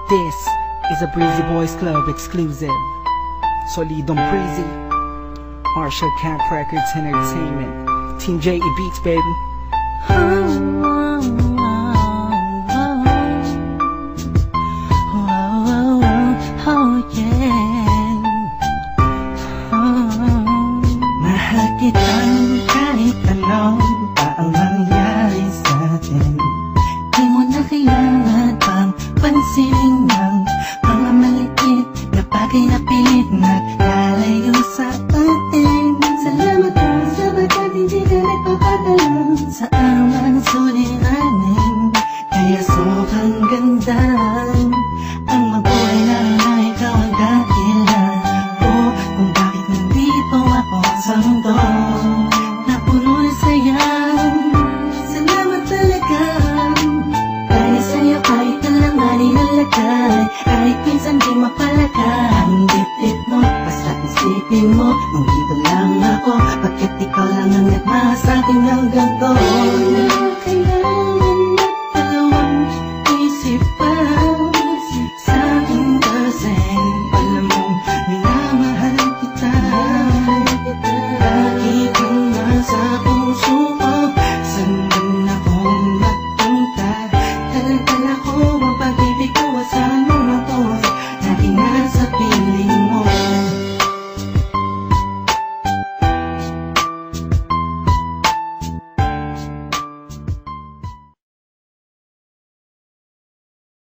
This is a Breezy Boys Club exclusive. Solidong Breezy, Marshall Camp Records Entertainment, Team J.E. Beats, baby. Mahal kitang kahit anong pa ang mangyari sa'tin. Di mo na kailangan pang pansinin ng mga maliit na bagay na pilit naglalayo sa atin. Salamat ka sa bagay hindi ka nagpapadala sa amang suliranin. Kaya sobrang ganda ang mabuhay na ikaw ang dahilan ko kung bakit nandito ako sa mundo na puno na saya. Salamat talaga dahil sa'yo kahit alanganin ang lagay, kahit minsan di mapalagay ang dibdib mo, basta isipin mo nandito lang ako, bakit ikaw lang ang nagmahal sa'kin ng ganito.